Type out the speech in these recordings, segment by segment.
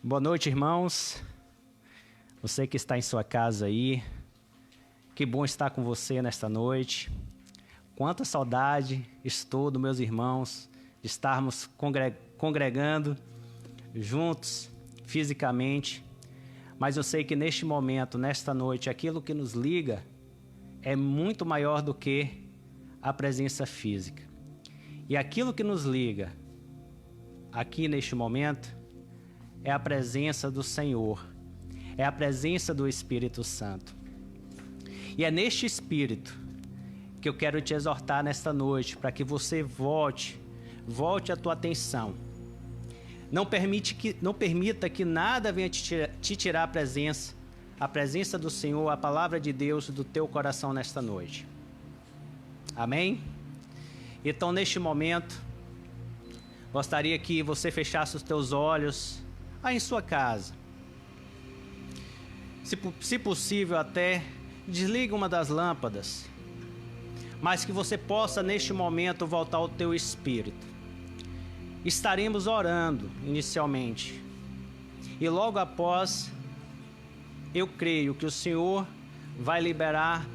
Boa noite, irmãos. Você que está em sua casa aí, que bom estar com você nesta noite. Quanta saudade estou dos meus irmãos, de estarmos congregando juntos, fisicamente. Mas eu sei que neste momento, nesta noite, aquilo que nos liga é muito maior do que a presença física. E aquilo que nos liga aqui neste momento é a presença do Senhor, é a presença do Espírito Santo. E é neste Espírito que eu quero te exortar nesta noite, para que você volte a tua atenção. Não permita que nada venha te tirar a presença do Senhor, a palavra de Deus do teu coração nesta noite. Amém? Então, neste momento, gostaria que você fechasse os teus olhos aí em sua casa. Se possível, até desliga uma das lâmpadas, mas que você possa neste momento voltar ao teu espírito. Estaremos orando inicialmente e logo após eu creio que o Senhor vai liberar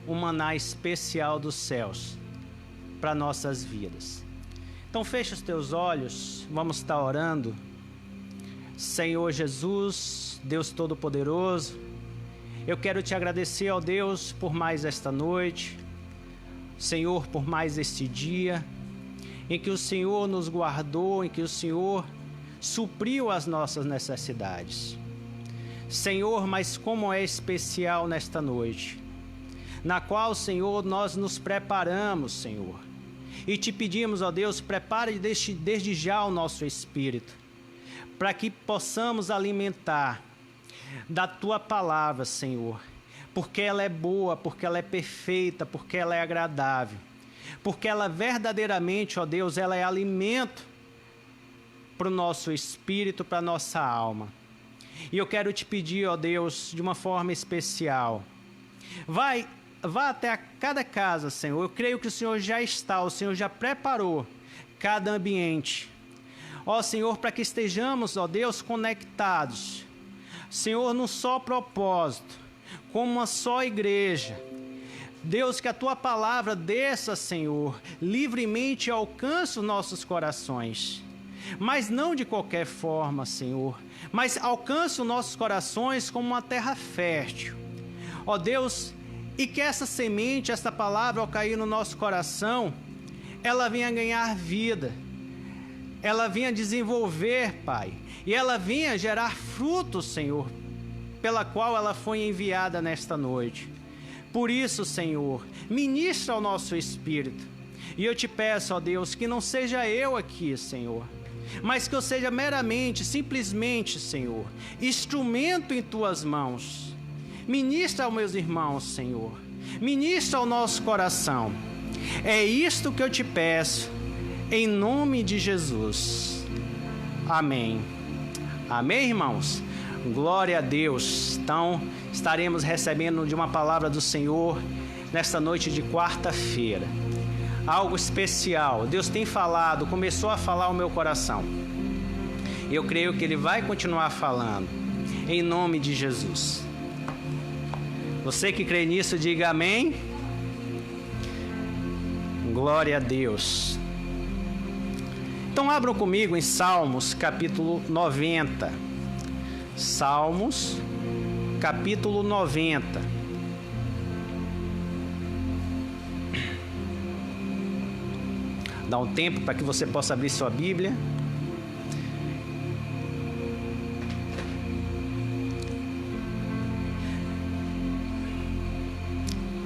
um maná especial dos céus para nossas vidas. Então fecha os teus olhos, vamos estar orando. Senhor Jesus, Deus Todo-Poderoso, eu quero te agradecer, ó Deus, por mais esta noite, Senhor, por mais este dia, em que o Senhor nos guardou, em que o Senhor supriu as nossas necessidades. Senhor, mas como é especial nesta noite, na qual, Senhor, nós nos preparamos, Senhor, e te pedimos, ó Deus, prepare desde já o nosso espírito, para que possamos alimentar da Tua palavra, Senhor, porque ela é boa, porque ela é perfeita, porque ela é agradável, porque ela verdadeiramente, ó Deus, ela é alimento para o nosso espírito, para a nossa alma. E eu quero te pedir, ó Deus, de uma forma especial, vá até cada casa, Senhor. Eu creio que o Senhor já preparou cada ambiente, ó Senhor, para que estejamos, ó Deus, conectados, Senhor, num só propósito, como uma só igreja. Deus, que a Tua palavra desça, Senhor, livremente alcance os nossos corações, mas não de qualquer forma, Senhor, mas alcance os nossos corações como uma terra fértil, ó Deus, e que essa semente, essa palavra, ao cair no nosso coração, ela venha ganhar vida, ela vinha desenvolver, Pai, e ela vinha gerar frutos, Senhor, pela qual ela foi enviada nesta noite. Por isso, Senhor, ministra ao nosso espírito. E eu te peço, ó Deus, que não seja eu aqui, Senhor, mas que eu seja meramente, simplesmente, Senhor, instrumento em Tuas mãos. Ministra aos meus irmãos, Senhor. Ministra ao nosso coração. É isto que eu te peço, em nome de Jesus. Amém. Amém, irmãos? Glória a Deus. Então, estaremos recebendo de uma palavra do Senhor nesta noite de quarta-feira. Algo especial. Deus tem falado, começou a falar ao meu coração. Eu creio que Ele vai continuar falando, em nome de Jesus. Você que crê nisso, diga amém. Glória a Deus. Então abram comigo em Salmos capítulo 90. Salmos capítulo 90. Dá um tempo para que você possa abrir sua Bíblia.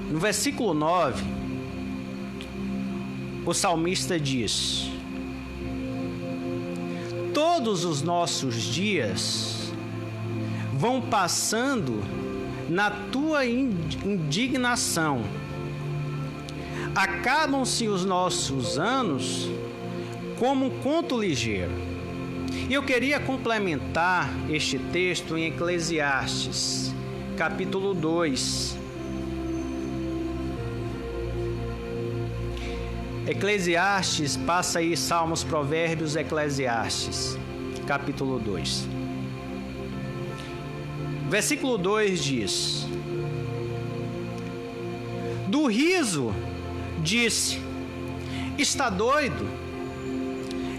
No versículo 9, o salmista diz: todos os nossos dias vão passando na Tua indignação. Acabam-se os nossos anos como um conto ligeiro. E eu queria complementar este texto em Eclesiastes, capítulo 2. Eclesiastes, passa aí Salmos, Provérbios, Eclesiastes, capítulo 2. Versículo 2 diz: do riso disse, está doido?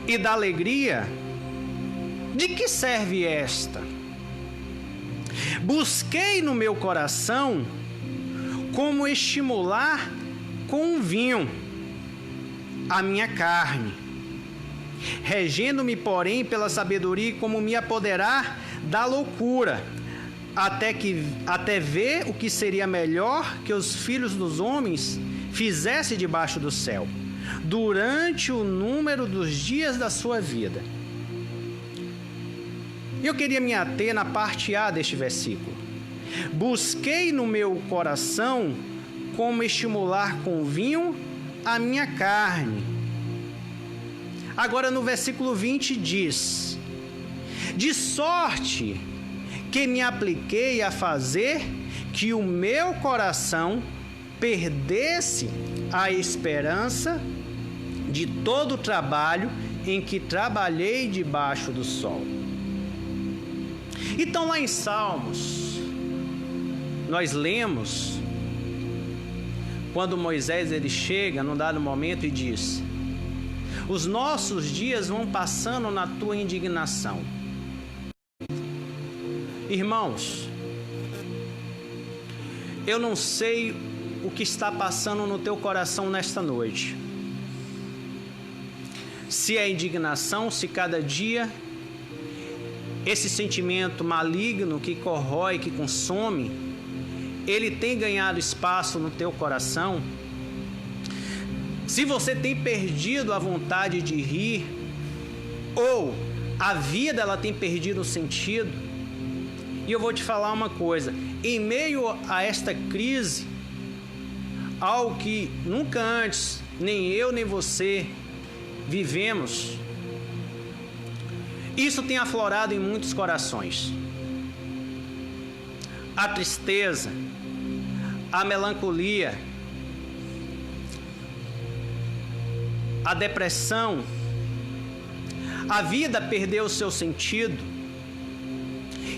E da alegria, de que serve esta? Busquei no meu coração como estimular com vinho a minha carne, regendo-me, porém, pela sabedoria, como me apoderar da loucura, até ver o que seria melhor que os filhos dos homens fizessem debaixo do céu, durante o número dos dias da sua vida. Eu queria me ater na parte A deste versículo. Busquei no meu coração como estimular com vinho a minha carne. Agora no versículo 20 diz: de sorte que me apliquei a fazer que o meu coração perdesse a esperança de todo o trabalho em que trabalhei debaixo do sol. Então lá em Salmos, nós lemos quando Moisés ele chega num dado momento e diz: os nossos dias vão passando na tua indignação. Irmãos, eu não sei o que está passando no teu coração nesta noite. Se é indignação, se cada dia esse sentimento maligno que corrói, que consome, ele tem ganhado espaço no teu coração. Se você tem perdido a vontade de rir, ou a vida ela tem perdido o sentido. E eu vou te falar uma coisa: em meio a esta crise, algo que nunca antes, nem eu nem você vivemos, isso tem aflorado em muitos corações. A tristeza, a melancolia, a depressão, a vida perdeu o seu sentido.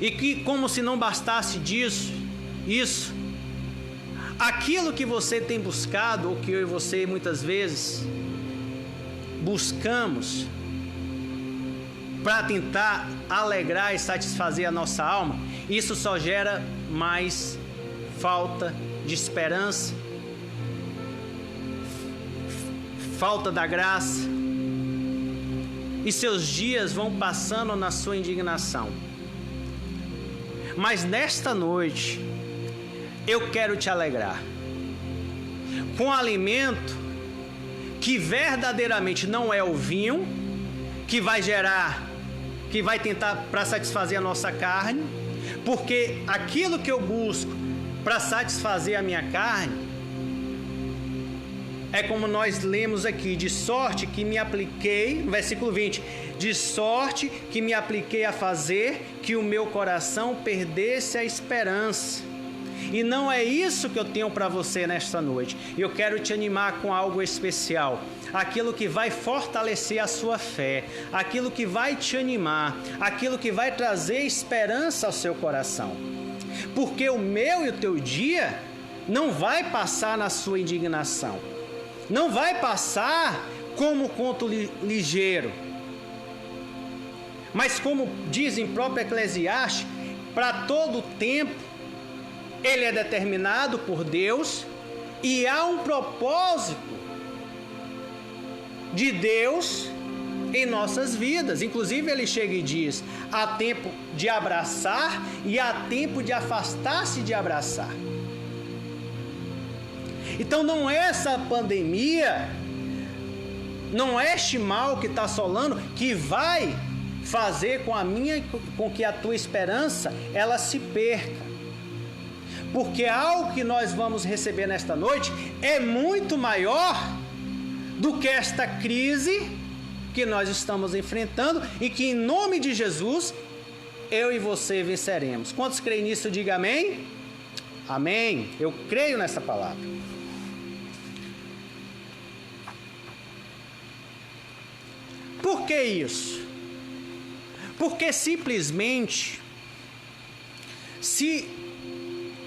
E que, como se não bastasse isso, aquilo que você tem buscado, ou que eu e você muitas vezes buscamos para tentar alegrar e satisfazer a nossa alma, isso só gera mais falta de esperança, falta da graça, e seus dias vão passando na sua indignação. Mas nesta noite, eu quero te alegrar com alimento que verdadeiramente não é o vinho, que vai gerar, que vai tentar para satisfazer a nossa carne, porque aquilo que eu busco para satisfazer a minha carne é como nós lemos aqui: de sorte que me apliquei, no versículo 20, de sorte que me apliquei a fazer que o meu coração perdesse a esperança. E não é isso que eu tenho para você nesta noite. Eu quero te animar com algo especial, aquilo que vai fortalecer a sua fé, aquilo que vai te animar, aquilo que vai trazer esperança ao seu coração. Porque o meu e o teu dia não vai passar na sua indignação, não vai passar como conto ligeiro, mas como diz em próprio Eclesiastes, para todo tempo ele é determinado por Deus e há um propósito de Deus em nossas vidas. Inclusive ele chega e diz: há tempo de abraçar e há tempo de afastar-se de abraçar. Então não é essa pandemia, não é este mal que está assolando que vai fazer com que a tua esperança ela se perca. Porque algo que nós vamos receber nesta noite é muito maior do que esta crise que nós estamos enfrentando e que, em nome de Jesus, eu e você venceremos. Quantos creem nisso? Diga amém. Amém. Eu creio nessa palavra. Por que isso? Porque simplesmente, se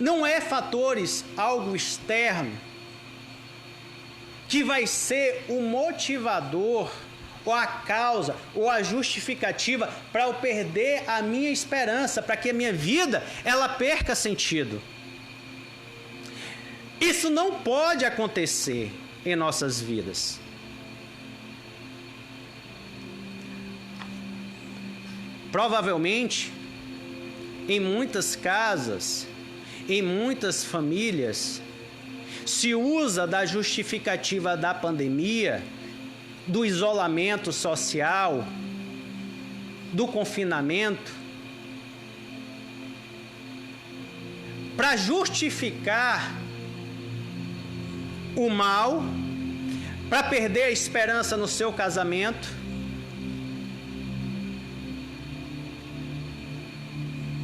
não é fatores, algo externo, que vai ser o motivador, ou a causa, ou a justificativa para eu perder a minha esperança, para que a minha vida, ela perca sentido. Isso não pode acontecer em nossas vidas. Provavelmente, em muitas casas, em muitas famílias, se usa da justificativa da pandemia, do isolamento social, do confinamento, para justificar o mal, para perder a esperança no seu casamento,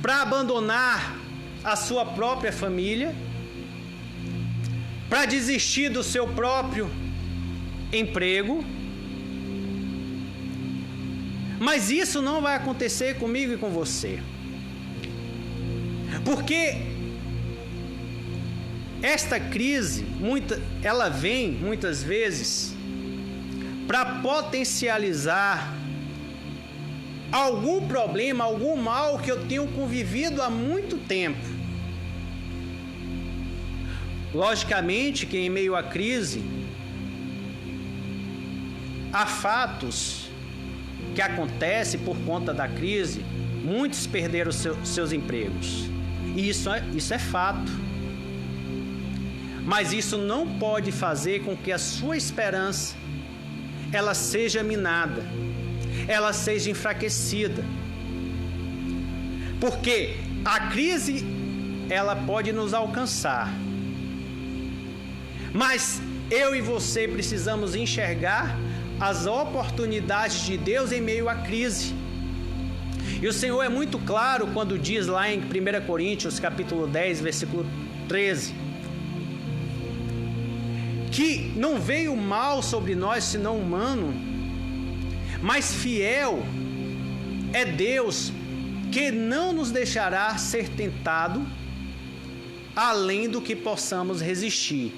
para abandonar a sua própria família, para desistir do seu próprio emprego. Mas isso não vai acontecer comigo e com você. Porque esta crise, ela vem muitas vezes para potencializar algum problema, algum mal que eu tenho convivido há muito tempo. Logicamente que em meio à crise, há fatos que acontecem por conta da crise. Muitos perderam seus empregos. E isso é fato. Mas isso não pode fazer com que a sua esperança ela seja minada, ela seja enfraquecida. Porque a crise ela pode nos alcançar. Mas eu e você precisamos enxergar as oportunidades de Deus em meio à crise. E o Senhor é muito claro quando diz lá em 1 Coríntios capítulo 10, versículo 13, que não veio mal sobre nós senão humano, mas fiel é Deus, que não nos deixará ser tentado além do que possamos resistir.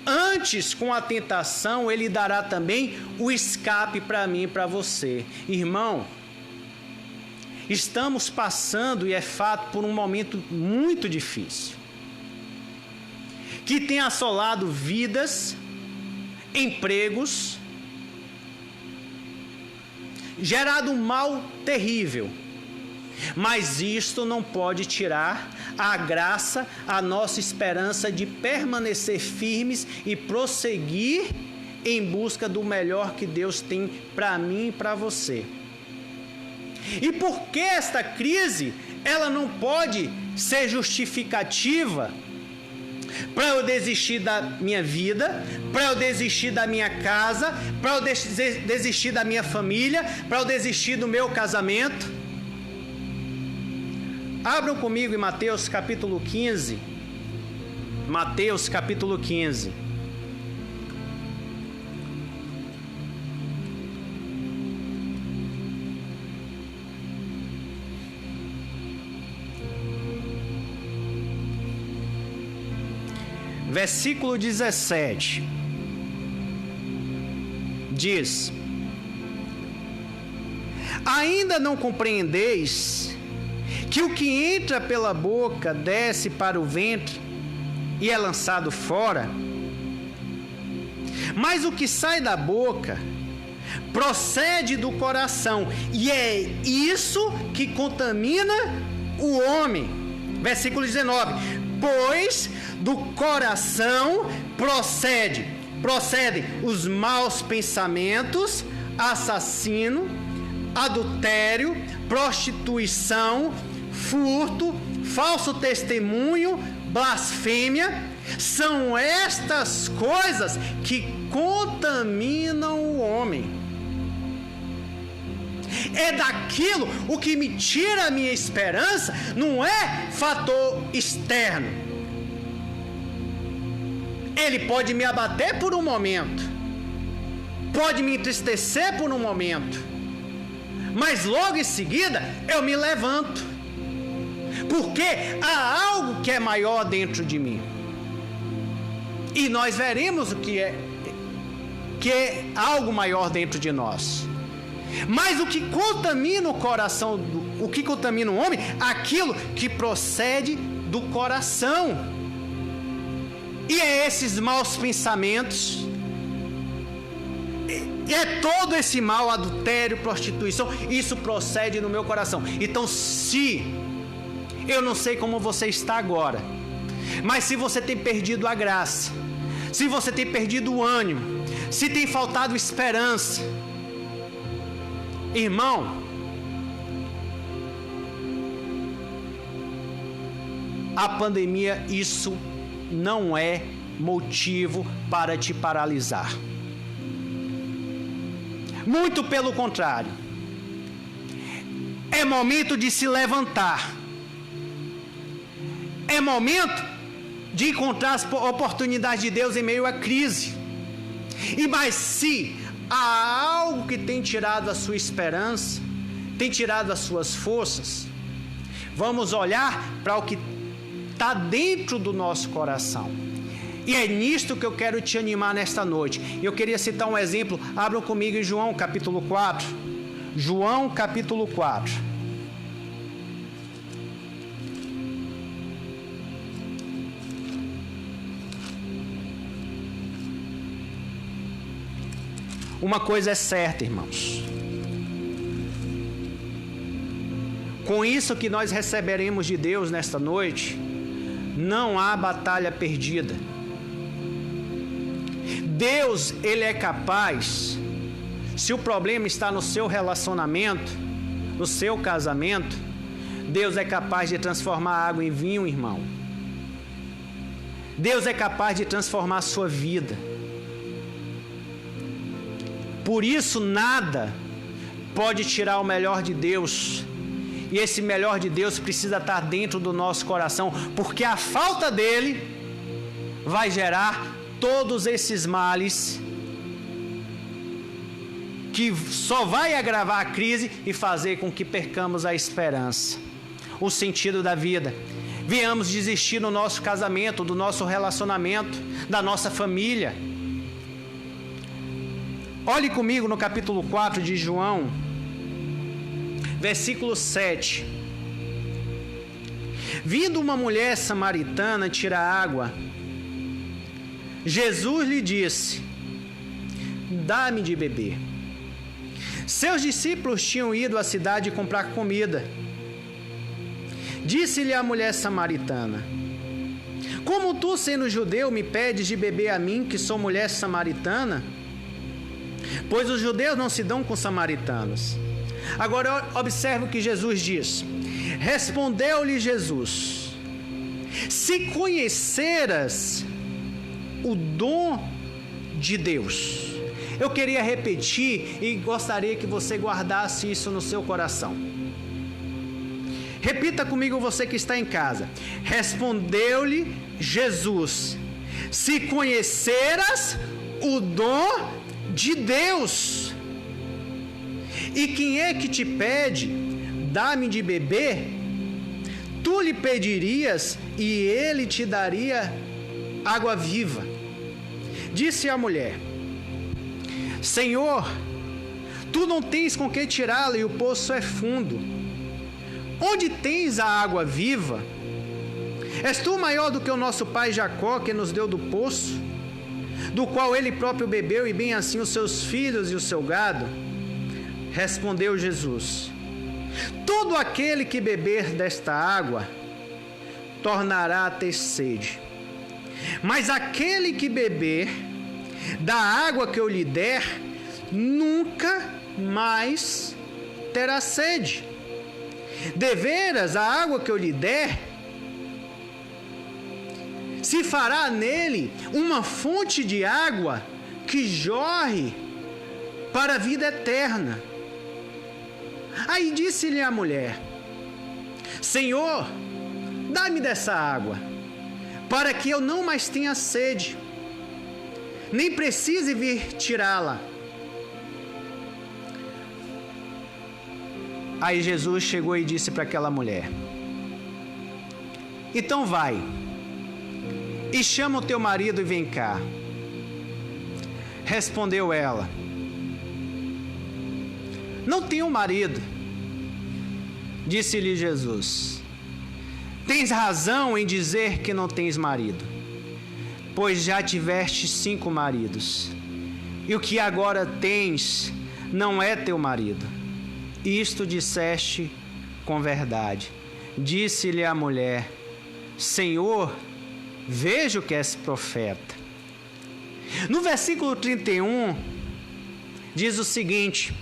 Antes, com a tentação, Ele dará também o escape para mim e para você. Irmão, estamos passando, e é fato, por um momento muito difícil, que tem assolado vidas, empregos, gerado um mal terrível. Mas isto não pode tirar a graça, a nossa esperança de permanecer firmes e prosseguir em busca do melhor que Deus tem para mim e para você. E por que esta crise, ela não pode ser justificativa para eu desistir da minha vida, para eu desistir da minha casa, para eu desistir da minha família, para eu desistir do meu casamento? Abram comigo em Mateus capítulo 15. Mateus capítulo 15. Versículo 17. Diz: ainda não compreendeis que o que entra pela boca desce para o ventre e é lançado fora? Mas o que sai da boca procede do coração, e é isso que contamina o homem. Versículo 19: pois do coração procedem os maus pensamentos, assassino, adultério, prostituição, furto, falso testemunho, blasfêmia. São estas coisas que contaminam o homem. É daquilo o que me tira a minha esperança, não é fator externo. Ele pode me abater por um momento, pode me entristecer por um momento, mas logo em seguida eu me levanto. porque há algo que é maior dentro de mim. E nós veremos o que é algo maior dentro de nós. Mas o que contamina o coração, o que contamina o homem, aquilo que procede do coração. E é esses maus pensamentos, é todo esse mal, adultério, prostituição, isso procede no meu coração. Então, se eu não sei como você está agora, mas se você tem perdido a graça, se você tem perdido o ânimo, se tem faltado esperança, irmão, a pandemia, isso não é motivo para te paralisar. Muito pelo contrário. É momento de se levantar. É momento de encontrar as oportunidades de Deus em meio à crise. Mas se há algo que tem tirado a sua esperança, tem tirado as suas forças, vamos olhar para o que está dentro do nosso coração. E é nisto que eu quero te animar nesta noite. Eu queria citar um exemplo. Abram comigo em João capítulo 4. João capítulo 4. Uma coisa é certa, irmãos. Com isso que nós receberemos de Deus nesta noite, não há batalha perdida. Deus, Ele é capaz, se o problema está no seu relacionamento, no seu casamento, Deus é capaz de transformar a água em vinho, irmão. Deus é capaz de transformar a sua vida. Por isso, nada pode tirar o melhor de Deus. E esse melhor de Deus precisa estar dentro do nosso coração, porque a falta dele vai gerar todos esses males que só vai agravar a crise e fazer com que percamos a esperança, o sentido da vida. Venhamos desistir no nosso casamento, do nosso relacionamento, da nossa família. Olhe comigo no capítulo 4 de João, versículo 7. Vindo uma mulher samaritana tirar água, Jesus lhe disse: dá-me de beber. Seus discípulos tinham ido à cidade comprar comida. Disse-lhe a mulher samaritana: como tu, sendo judeu, me pedes de beber a mim, que sou mulher samaritana? Pois os judeus não se dão com samaritanos. Agora observe o que Jesus diz. Respondeu-lhe Jesus: se conheceras o dom de Deus. Eu queria repetir e gostaria que você guardasse isso no seu coração. Repita comigo, você que está em casa. Respondeu-lhe Jesus: se conheceras o dom de Deus. E quem é que te pede, dá-me de beber? Tu lhe pedirias e ele te daria água viva. Disse a mulher: Senhor, tu não tens com que tirá-la e o poço é fundo. Onde tens a água viva? És tu maior do que o nosso pai Jacó, que nos deu do poço, do qual ele próprio bebeu, e bem assim os seus filhos e o seu gado? Respondeu Jesus: todo aquele que beber desta água tornará a ter sede. Mas aquele que beber da água que eu lhe der, nunca mais terá sede. Deveras, a água que eu lhe der se fará nele uma fonte de água que jorre para a vida eterna. Aí disse-lhe a mulher: Senhor, dá-me dessa água, para que eu não mais tenha sede, nem precise vir tirá-la. Aí Jesus chegou e disse para aquela mulher: Então vai, e chama o teu marido e vem cá. Respondeu ela: Não tenho marido. Disse-lhe Jesus: Tens razão em dizer que não tens marido, pois já tiveste 5 maridos, e o que agora tens não é teu marido. Isto disseste com verdade. Disse-lhe a mulher: Senhor, vejo que és profeta. No versículo 31, diz o seguinte: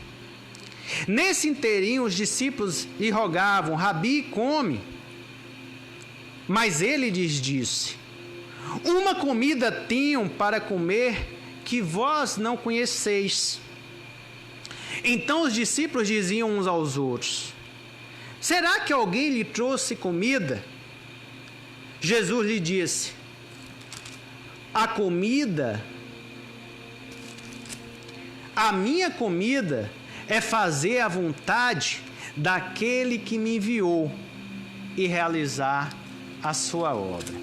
Nesse inteirinho os discípulos lhe rogavam: Rabi, come. Mas ele lhes disse: Uma comida tenho para comer que vós não conheceis. Então os discípulos diziam uns aos outros: Será que alguém lhe trouxe comida? Jesus lhe disse: A minha comida é fazer a vontade daquele que me enviou e realizar a sua obra.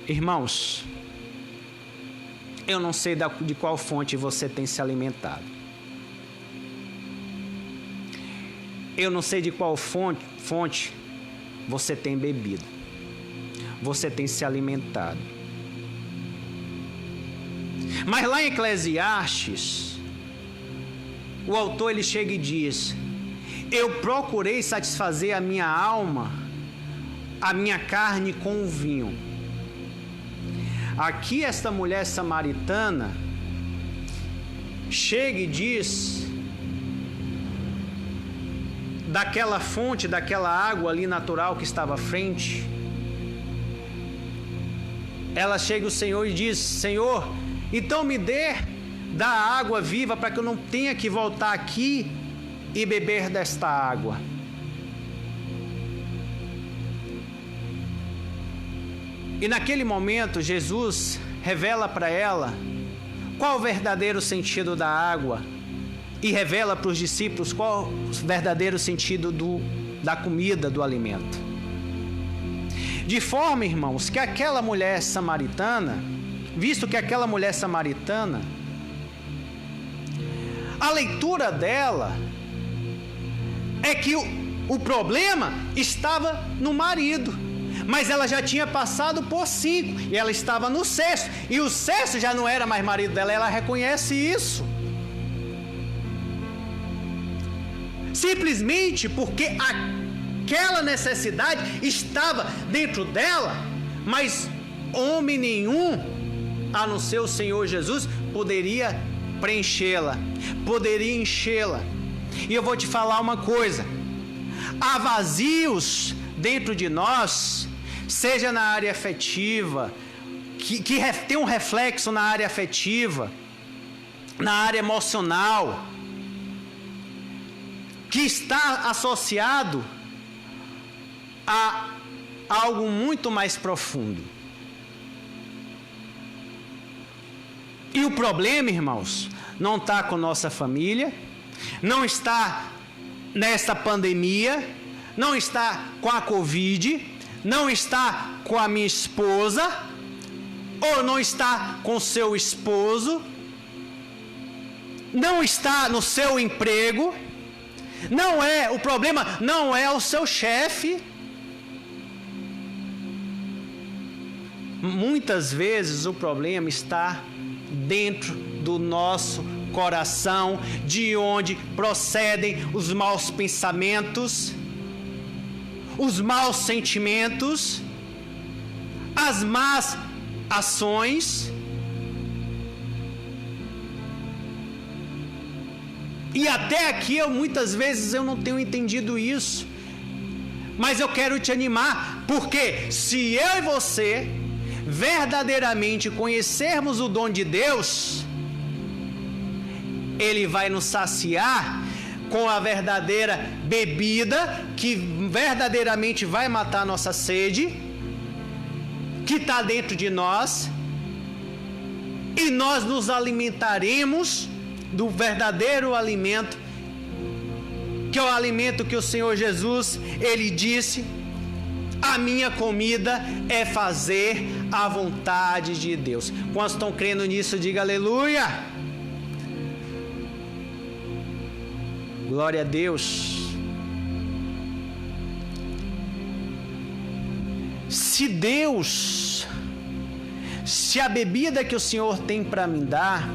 Irmãos, eu não sei de qual fonte você tem se alimentado. Eu não sei de qual fonte você tem bebido. Você tem se alimentado. Mas lá em Eclesiastes, o autor ele chega e diz: Eu procurei satisfazer a minha alma, a minha carne com o vinho. Aqui esta mulher samaritana chega e diz daquela fonte, daquela água ali natural que estava à frente. Ela chega ao Senhor e diz: Senhor, então me dê da água viva para que eu não tenha que voltar aqui e beber desta água. E naquele momento Jesus revela para ela qual o verdadeiro sentido da água e revela para os discípulos qual o verdadeiro sentido da comida, do alimento. De forma, irmãos, que aquela mulher samaritana, visto que aquela mulher samaritana, a leitura dela é que o problema estava no marido, mas ela já tinha passado por 5 e ela estava no 6º, e o 6º já não era mais marido dela. Ela reconhece isso, simplesmente porque aquela necessidade estava dentro dela, mas homem nenhum, a não ser o Senhor Jesus, poderia preenchê-la, poderia enchê-la. E eu vou te falar uma coisa: há vazios dentro de nós, seja na área afetiva, que tem um reflexo na área afetiva, na área emocional, que está associado a algo muito mais profundo. E o problema, irmãos, não está com nossa família, não está nesta pandemia, não está com a Covid, não está com a minha esposa, ou não está com seu esposo, não está no seu emprego, o problema não é o seu chefe. Muitas vezes o problema está dentro do nosso coração, de onde procedem os maus pensamentos, os maus sentimentos, as más ações. E até aqui muitas vezes eu não tenho entendido isso, mas eu quero te animar, porque se eu e você verdadeiramente conhecermos o dom de Deus, Ele vai nos saciar com a verdadeira bebida que verdadeiramente vai matar a nossa sede, que está dentro de nós, e nós nos alimentaremos do verdadeiro alimento, que é o alimento que o Senhor Jesus, Ele disse: a minha comida é fazer a vontade de Deus. Quantos estão crendo nisso, diga aleluia. Glória a Deus. Se a bebida que o Senhor tem para me dar,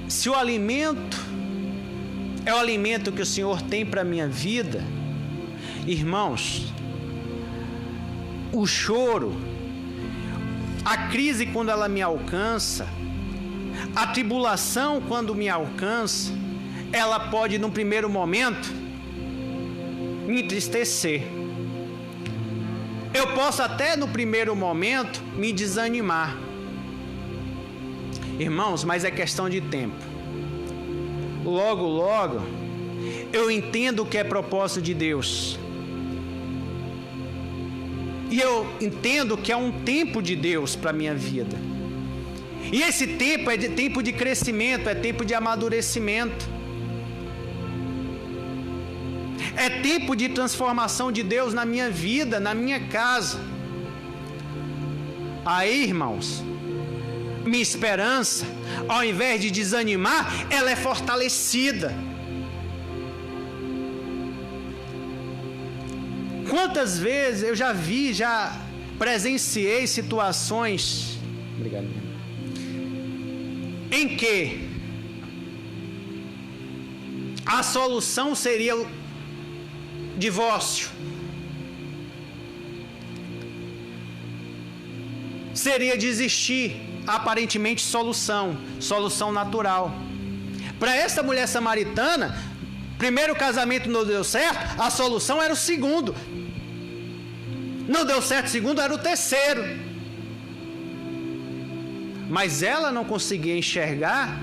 se o alimento é o alimento que o Senhor tem para a minha vida, irmãos, o choro, a crise quando ela me alcança, a tribulação quando me alcança, ela pode, num primeiro momento, me entristecer. Eu posso até, no primeiro momento, me desanimar. Irmãos, mas é questão de tempo. Logo, logo, eu entendo o que é propósito de Deus. E eu entendo que é um tempo de Deus para a minha vida. E esse tempo é tempo de crescimento, é tempo de amadurecimento. É tempo de transformação de Deus na minha vida, na minha casa. Aí, irmãos, minha esperança, ao invés de desanimar, ela é fortalecida. Quantas vezes eu já presenciei situações, obrigado, em que a solução seria o divórcio, seria desistir, aparentemente solução natural. Para essa mulher samaritana, primeiro casamento não deu certo, a solução era o segundo. Não deu certo o segundo, era o terceiro. Mas ela não conseguia enxergar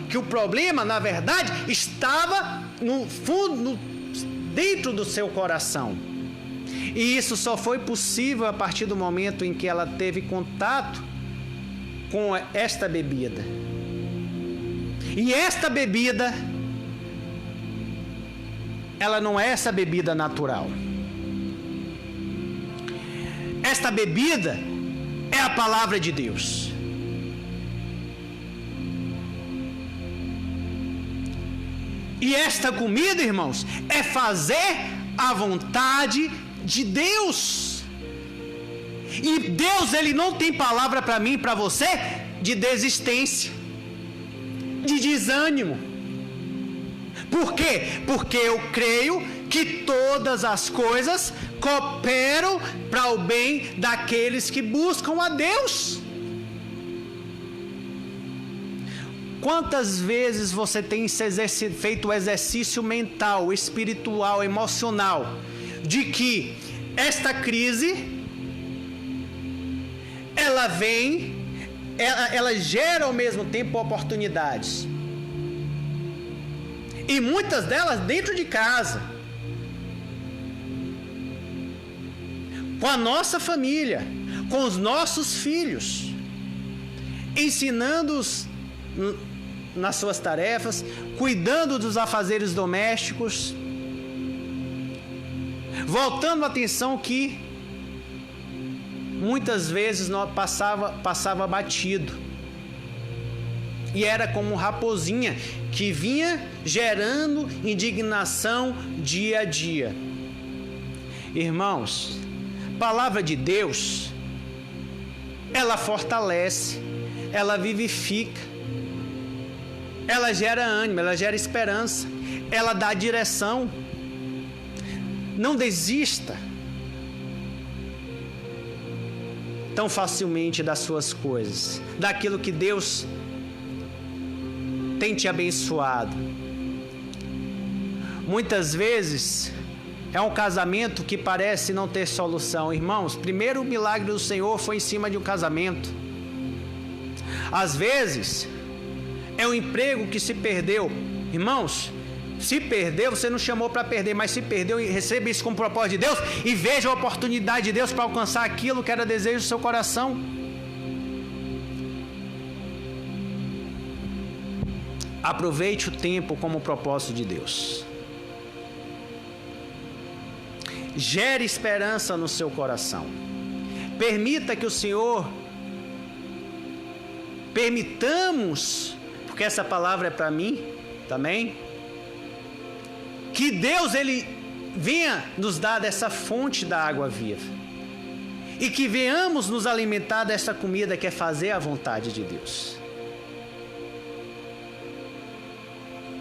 que o problema, na verdade, estava no fundo, dentro do seu coração. E isso só foi possível a partir do momento em que ela teve contato com esta bebida. E esta bebida, ela não é essa bebida natural. Esta bebida é a palavra de Deus. E esta comida, irmãos, é fazer a vontade de Deus. E Deus, Ele não tem palavra para mim e para você de desistência, de desânimo. Por quê? Porque eu creio que todas as coisas cooperam para o bem daqueles que buscam a Deus. Quantas vezes você tem feito o exercício mental, espiritual, emocional, de que esta crise, ela gera ao mesmo tempo oportunidades. E muitas delas dentro de casa, com a nossa família, com os nossos filhos, ensinando-os nas suas tarefas, cuidando dos afazeres domésticos, voltando a atenção que muitas vezes passava batido, e era como raposinha que vinha gerando indignação dia a dia. Irmãos, palavra de Deus, ela fortalece, ela vivifica, ela gera ânimo, ela gera esperança, ela dá direção. Não desista tão facilmente das suas coisas, daquilo que Deus tem te abençoado. Muitas vezes é um casamento que parece não ter solução. Irmãos, primeiro o milagre do Senhor foi em cima de um casamento. Às vezes é um emprego que se perdeu. Irmãos, se perdeu, você não chamou para perder, mas se perdeu, receba isso como propósito de Deus e veja a oportunidade de Deus para alcançar aquilo que era desejo do seu coração. Aproveite o tempo como propósito de Deus. Gere esperança no seu coração. Permita que o Senhor, permitamos, porque essa palavra é para mim também, que Deus ele venha nos dar dessa fonte da água viva e que venhamos nos alimentar dessa comida que é fazer a vontade de Deus.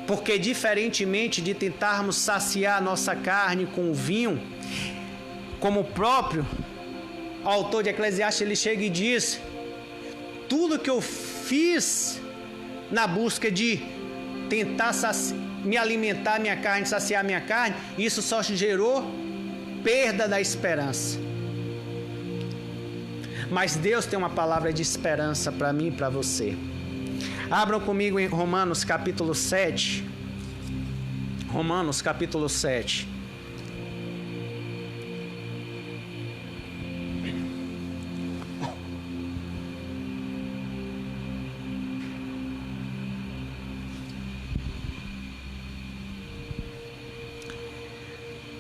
Porque diferentemente de tentarmos saciar a nossa carne com o vinho, como o próprio autor de Eclesiastes ele chega e diz: tudo que eu fiz na busca de tentar me alimentar minha carne, saciar minha carne, isso só gerou perda da esperança. Mas Deus tem uma palavra de esperança para mim e para você. Abram comigo em Romanos capítulo 7. Romanos capítulo 7.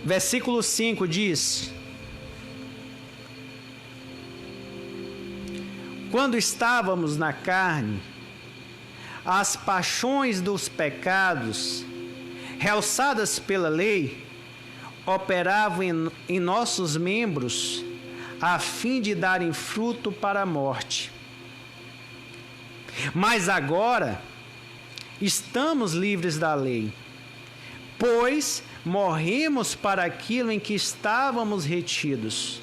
Versículo 5 diz: quando estávamos na carne, as paixões dos pecados, realçadas pela lei, operavam em nossos membros, a fim de darem fruto para a morte. Mas agora estamos livres da lei, pois morremos para aquilo em que estávamos retidos,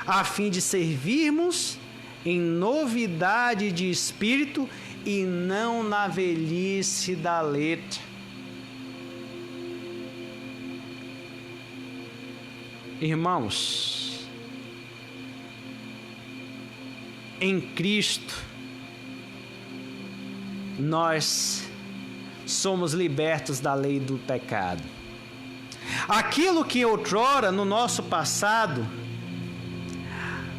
a fim de servirmos em novidade de espírito e não na velhice da letra. Irmãos, em Cristo nós somos libertos da lei do pecado. Aquilo que outrora no nosso passado,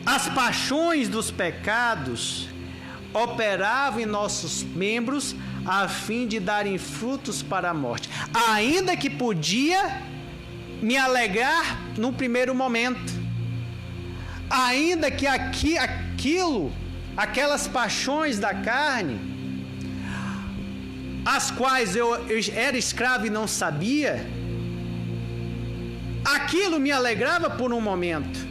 as paixões dos pecados operavam em nossos membros a fim de darem frutos para a morte, ainda que podia me alegrar no primeiro momento, ainda que aquelas paixões da carne, as quais eu era escravo e não sabia, aquilo me alegrava por um momento,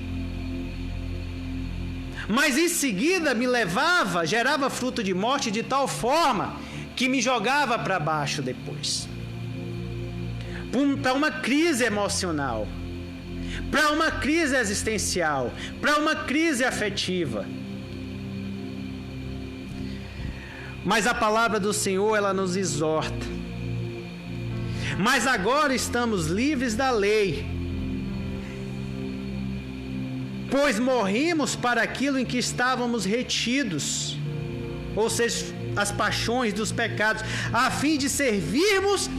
mas em seguida me levava, gerava fruto de morte de tal forma que me jogava para baixo depois, para uma crise emocional, para uma crise existencial, para uma crise afetiva. Mas a palavra do Senhor, ela nos exorta. Mas agora estamos livres da lei, pois morrimos para aquilo em que estávamos retidos, ou seja, as paixões dos pecados, a fim de servirmos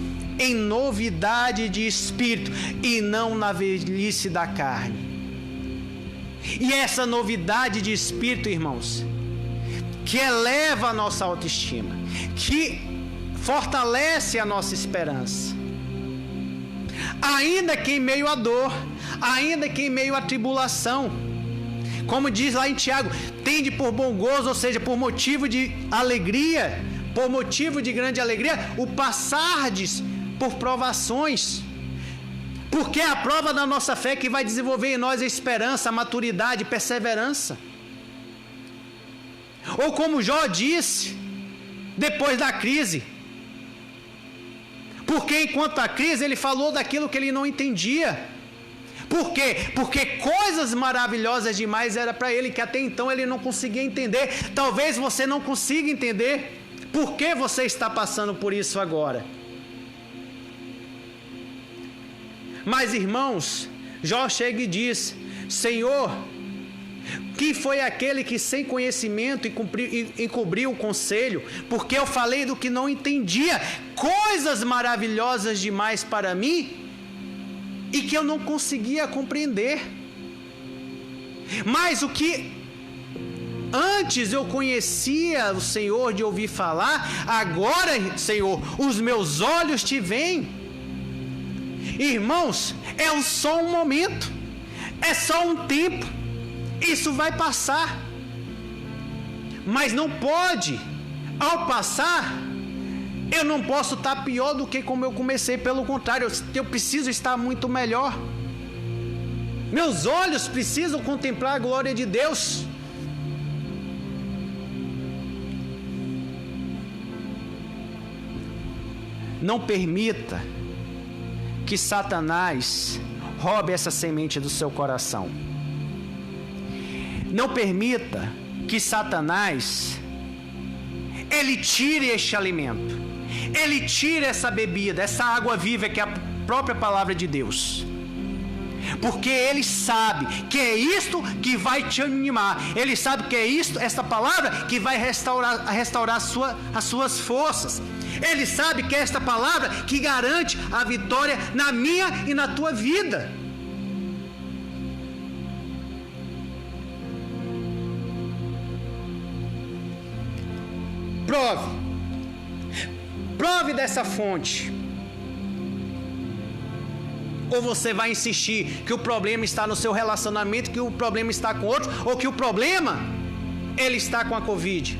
em novidade de espírito e não na velhice da carne. E essa novidade de espírito, irmãos, que eleva a nossa autoestima, que fortalece a nossa esperança, ainda que em meio à dor, ainda que em meio à tribulação, como diz lá em Tiago, tende por bom gozo, ou seja, por motivo de alegria, por motivo de grande alegria, o passardes por provações, porque é a prova da nossa fé que vai desenvolver em nós a esperança, a maturidade, perseverança. Ou como Jó disse, depois da crise, porque enquanto a crise ele falou daquilo que ele não entendia. Por quê? Porque coisas maravilhosas demais era para ele, que até então ele não conseguia entender. Talvez você não consiga entender por que você está passando por isso agora. Mas irmãos, Jó chega e diz: Senhor, quem foi aquele que sem conhecimento encobriu o conselho? Porque eu falei do que não entendia, coisas maravilhosas demais para mim, e que eu não conseguia compreender. Mas o que Antes eu conhecia o Senhor de ouvir falar, agora, Senhor, os meus olhos te veem. Irmãos, é só um momento, é só um tempo, isso vai passar. Mas não pode, ao passar, eu não posso estar pior do que como eu comecei, pelo contrário, eu preciso estar muito melhor. Meus olhos precisam contemplar a glória de Deus. Não permita que Satanás roube essa semente do seu coração. Não permita que Satanás ele tire este alimento, ele tire essa bebida, essa água viva que é a própria palavra de Deus. Porque ele sabe que é isto que vai te animar. Ele sabe que é isto, essa palavra que vai restaurar as suas forças. Ele sabe que é esta palavra que garante a vitória na minha e na tua vida. Prove dessa fonte. Ou você vai insistir que o problema está no seu relacionamento, que o problema está com outros, ou que o problema ele está com a Covid.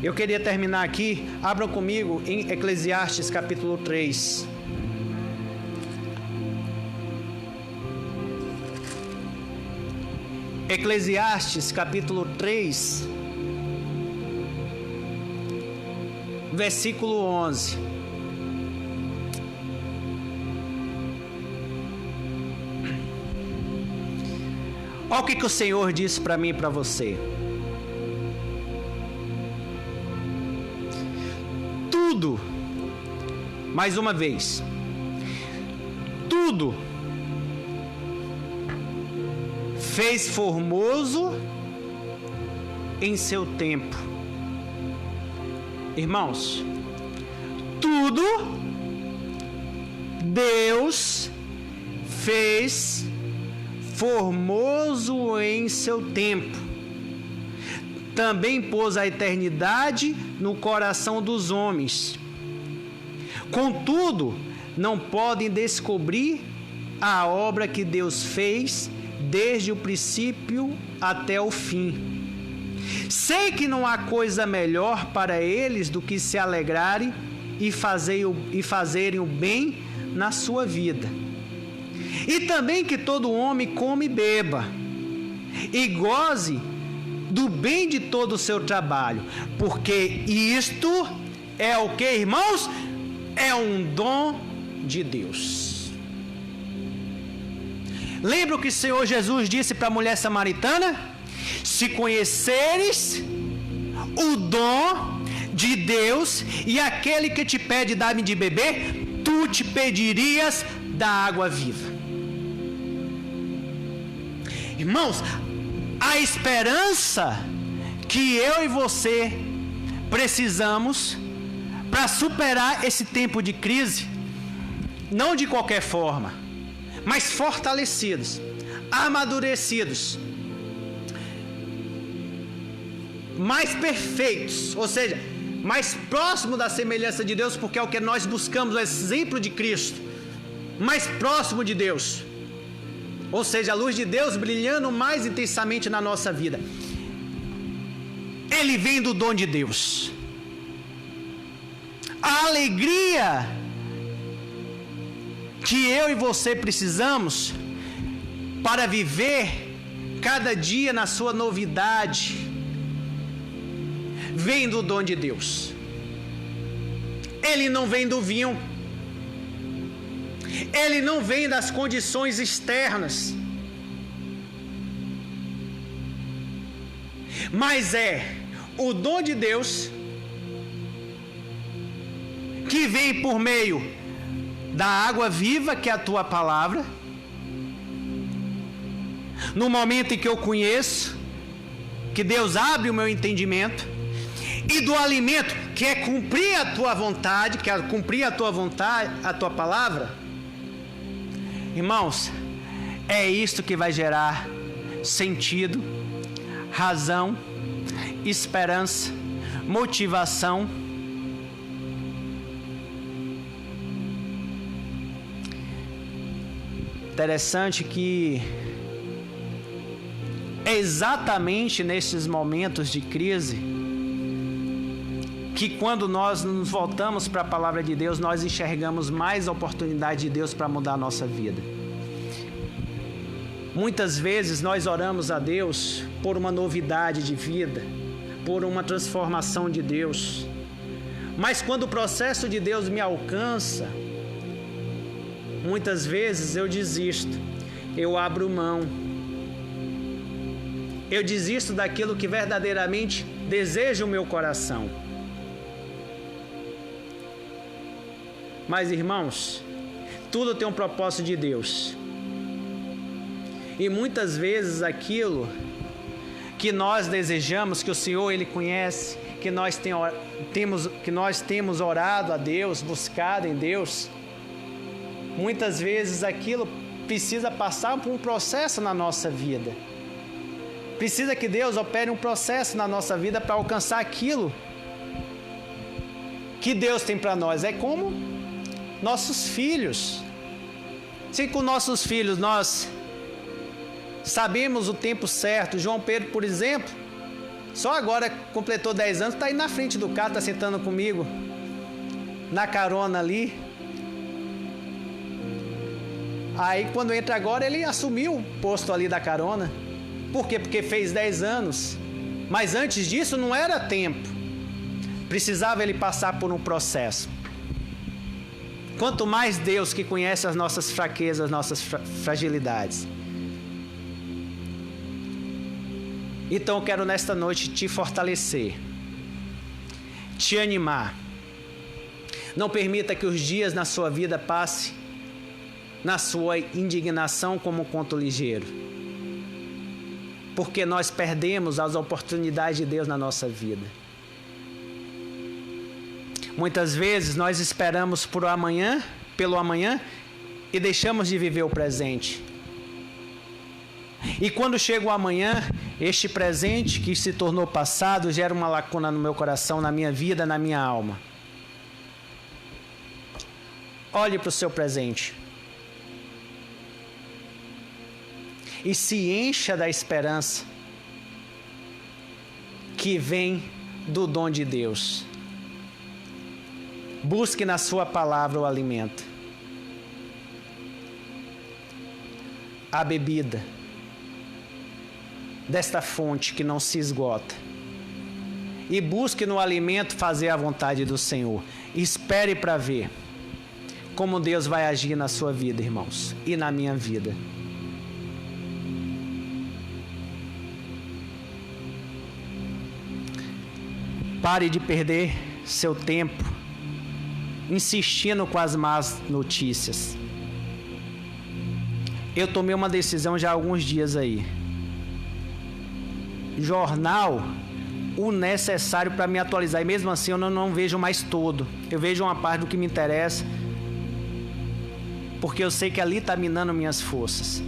Eu queria terminar aqui, abram comigo em Eclesiastes capítulo 3. Eclesiastes capítulo 3, versículo 11. Olha o que o Senhor disse para mim e para você. Tudo, mais uma vez, tudo fez formoso em seu tempo. Irmãos, tudo Deus fez formoso em seu tempo. Também pôs a eternidade no coração dos homens. Contudo, não podem descobrir a obra que Deus fez desde o princípio até o fim. Sei que não há coisa melhor para eles do que se alegrarem e fazerem o bem na sua vida. E também que todo homem come e beba, e goze do bem de todo o seu trabalho, porque isto é o que, irmãos? É um dom de Deus. Lembra o que o Senhor Jesus disse para a mulher samaritana? Se conheceres o dom de Deus e aquele que te pede dar-me de beber, tu te pedirias da água viva. Irmãos, a esperança que eu e você precisamos para superar esse tempo de crise, não de qualquer forma, mas fortalecidos, amadurecidos, mais perfeitos, ou seja, mais próximo da semelhança de Deus, porque é o que nós buscamos, o exemplo de Cristo, mais próximo de Deus, ou seja, a luz de Deus brilhando mais intensamente na nossa vida. Ele vem do dom de Deus. A alegria que eu e você precisamos para viver cada dia na sua novidade vem do dom de Deus. Ele não vem do vinho. Ele não vem das condições externas. Mas é o dom de Deus que vem por meio da água viva, que é a tua palavra. No momento em que eu conheço, que Deus abre o meu entendimento, e do alimento, que é cumprir a tua vontade, que é cumprir a tua vontade, a tua palavra. Irmãos, É isto que vai gerar sentido, razão, esperança, motivação. Interessante que é exatamente nesses momentos de crise que, quando nós nos voltamos para a palavra de Deus, nós enxergamos mais oportunidade de Deus para mudar a nossa vida. Muitas vezes nós oramos a Deus por uma novidade de vida, por uma transformação de Deus. Mas quando o processo de Deus me alcança, muitas vezes eu desisto, eu abro mão. Eu desisto daquilo que verdadeiramente deseja o meu coração. Mas, irmãos, tudo tem um propósito de Deus. E muitas vezes aquilo que nós desejamos, que o Senhor Ele conhece, que nós temos orado a Deus, buscado em Deus, muitas vezes aquilo precisa passar por um processo na nossa vida. Precisa que Deus opere um processo na nossa vida para alcançar aquilo que Deus tem para nós. É como nossos filhos. Se com nossos filhos nós sabemos o tempo certo, João Pedro, por exemplo, só agora completou 10 anos, está aí na frente do carro, está sentando comigo, na carona ali. Aí quando entra agora, ele assumiu o posto ali da carona. Por quê? Porque fez 10 anos. Mas antes disso não era tempo. Precisava ele passar por um processo. Quanto mais Deus, que conhece as nossas fraquezas, as nossas fragilidades. Então eu quero nesta noite te fortalecer, te animar. Não permita que os dias na sua vida passem na sua indignação como um conto ligeiro. Porque nós perdemos as oportunidades de Deus na nossa vida. Muitas vezes nós esperamos pelo amanhã e deixamos de viver o presente. E quando chega o amanhã, este presente que se tornou passado gera uma lacuna no meu coração, na minha vida, na minha alma. Olhe para o seu presente. E se encha da esperança que vem do dom de Deus. Busque na sua palavra o alimento, a bebida desta fonte que não se esgota. E busque no alimento fazer a vontade do Senhor. Espere para ver como Deus vai agir na sua vida, irmãos, e na minha vida. Pare de perder seu tempo insistindo com as más notícias. Eu tomei uma decisão já há alguns dias aí. Jornal, o necessário para me atualizar. E mesmo assim eu não vejo mais todo. Eu vejo uma parte do que me interessa. Porque eu sei que ali está minando minhas forças.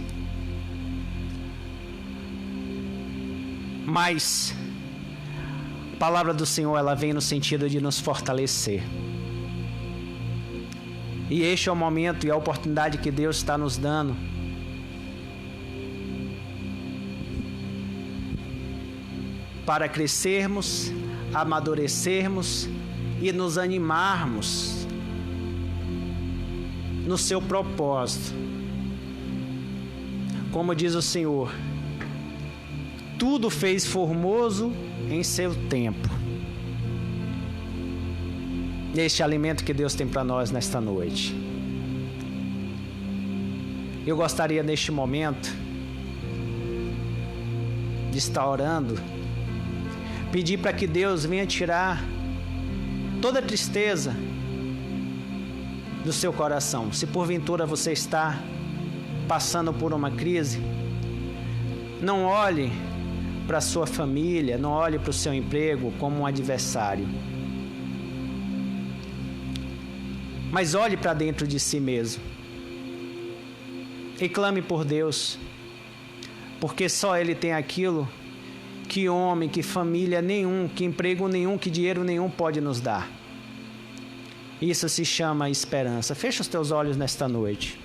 Mas a palavra do Senhor, ela vem no sentido de nos fortalecer. E este é o momento e a oportunidade que Deus está nos dando para crescermos, amadurecermos e nos animarmos no seu propósito. Como diz o Senhor, tudo fez formoso em seu tempo. Este alimento que Deus tem para nós nesta noite. Eu gostaria neste momento de estar orando, pedir para que Deus venha tirar toda a tristeza do seu coração. Se porventura você está passando por uma crise, não olhe para a sua família, não olhe para o seu emprego como um adversário. Mas olhe para dentro de si mesmo. e clame por Deus, porque só Ele tem aquilo que homem, que família nenhum, que emprego nenhum, que dinheiro nenhum pode nos dar. Isso se chama esperança. Fecha os teus olhos nesta noite.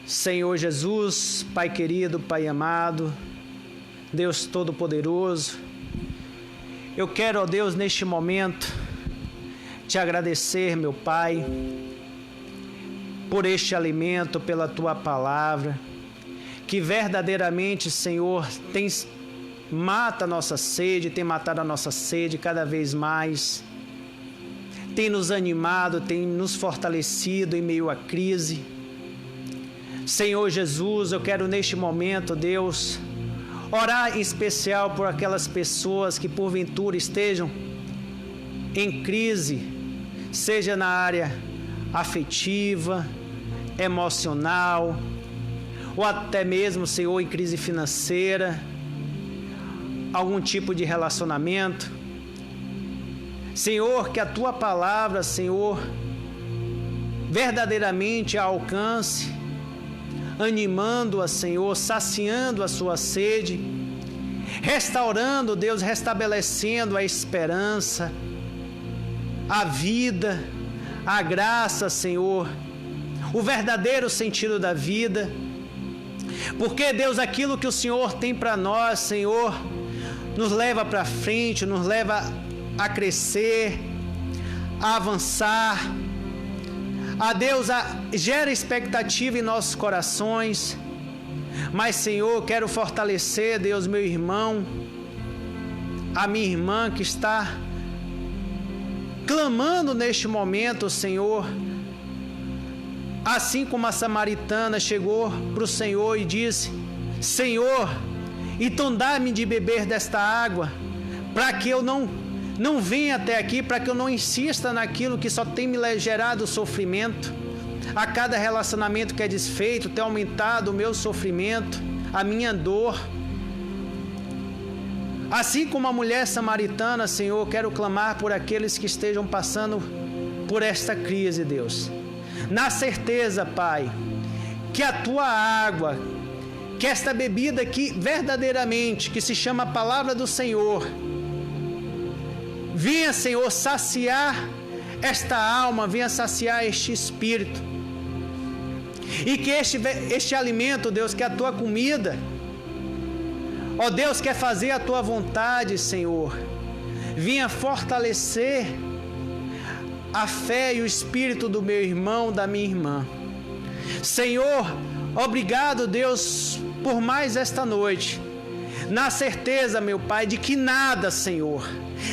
Senhor Jesus, Pai querido, Pai amado, Deus Todo-Poderoso, eu quero, ó Deus, neste momento, te agradecer, meu Pai, por este alimento, pela Tua palavra, que verdadeiramente, Senhor, mata a nossa sede, tem matado a nossa sede cada vez mais, tem nos animado, tem nos fortalecido em meio à crise. Senhor Jesus, eu quero neste momento, Deus, orar em especial por aquelas pessoas que porventura estejam em crise, seja na área afetiva, emocional, ou até mesmo, Senhor, em crise financeira, algum tipo de relacionamento. Senhor, que a Tua palavra, Senhor, verdadeiramente a alcance, animando-a, Senhor, saciando a sua sede, restaurando, Deus, restabelecendo a esperança, a vida, a graça, Senhor, o verdadeiro sentido da vida. Porque, Deus, aquilo que o Senhor tem para nós, Senhor, nos leva para frente, nos leva a crescer, a avançar. A Deus gera expectativa em nossos corações. Mas, Senhor, quero fortalecer, Deus, meu irmão, a minha irmã que está clamando neste momento, Senhor, assim como a samaritana chegou para o Senhor e disse: Senhor, então dá-me de beber desta água, para que eu não venha até aqui, para que eu não insista naquilo que só tem me gerado sofrimento. A cada relacionamento que é desfeito, tem aumentado o meu sofrimento, a minha dor. Assim como a mulher samaritana, Senhor, quero clamar por aqueles que estejam passando por esta crise, Deus. Na certeza, Pai, que a Tua água, que esta bebida aqui, verdadeiramente, que se chama a palavra do Senhor, venha, Senhor, saciar esta alma, venha saciar este espírito. E que este alimento, Deus, que é a Tua comida, ó Deus, quer fazer a Tua vontade, Senhor, venha fortalecer a fé e o espírito do meu irmão, da minha irmã. Senhor, obrigado, Deus, por mais esta noite, na certeza, meu Pai, de que nada, Senhor,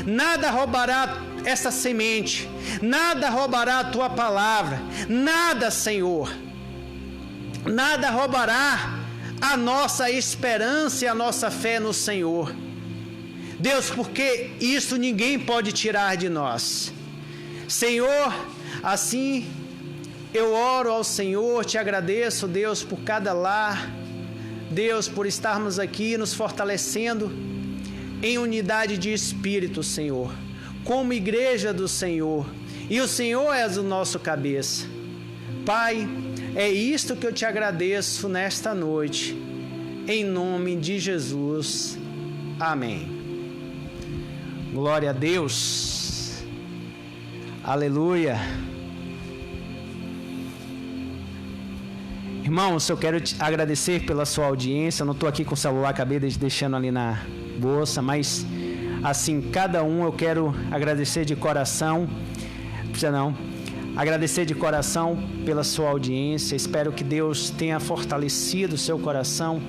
nada roubará essa semente, nada roubará a Tua palavra, nada, Senhor, nada roubará a nossa esperança e a nossa fé no Senhor. Deus, porque isso ninguém pode tirar de nós. Senhor, assim eu oro ao Senhor, te agradeço, Deus, por cada lar, Deus, por estarmos aqui nos fortalecendo em unidade de espírito, Senhor, como igreja do Senhor, e o Senhor és o nosso cabeça. Pai, é isto que eu te agradeço nesta noite, em nome de Jesus. Amém. Glória a Deus. Aleluia. Irmãos, eu quero te agradecer pela sua audiência. Eu não estou aqui com o celular, acabei deixando ali na bolsa, mas assim, cada um eu quero agradecer de coração. Não precisa não. Agradecer de coração pela sua audiência. Espero que Deus tenha fortalecido o seu coração.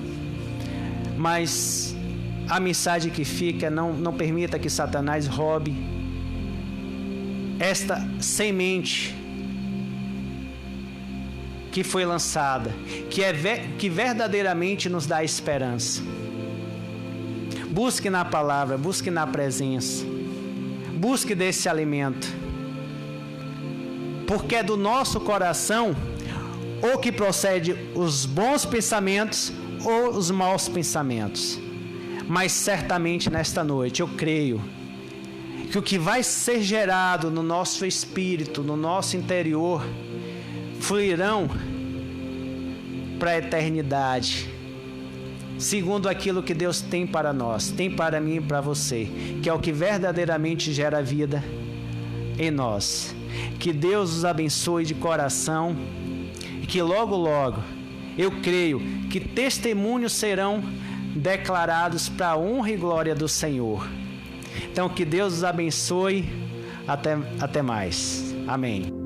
Mas a mensagem que fica, não permita que Satanás roube esta semente que foi lançada, que verdadeiramente nos dá esperança. Busque na palavra, busque na presença, busque desse alimento, porque é do nosso coração ou que procede os bons pensamentos ou os maus pensamentos. Mas certamente nesta noite eu creio que o que vai ser gerado no nosso espírito, no nosso interior, fluirão para a eternidade, segundo aquilo que Deus tem para nós, tem para mim e para você, que é o que verdadeiramente gera vida em nós. Que Deus os abençoe de coração e que logo, logo, eu creio que testemunhos serão declarados para a honra e glória do Senhor. Então, que Deus os abençoe. Até mais. Amém.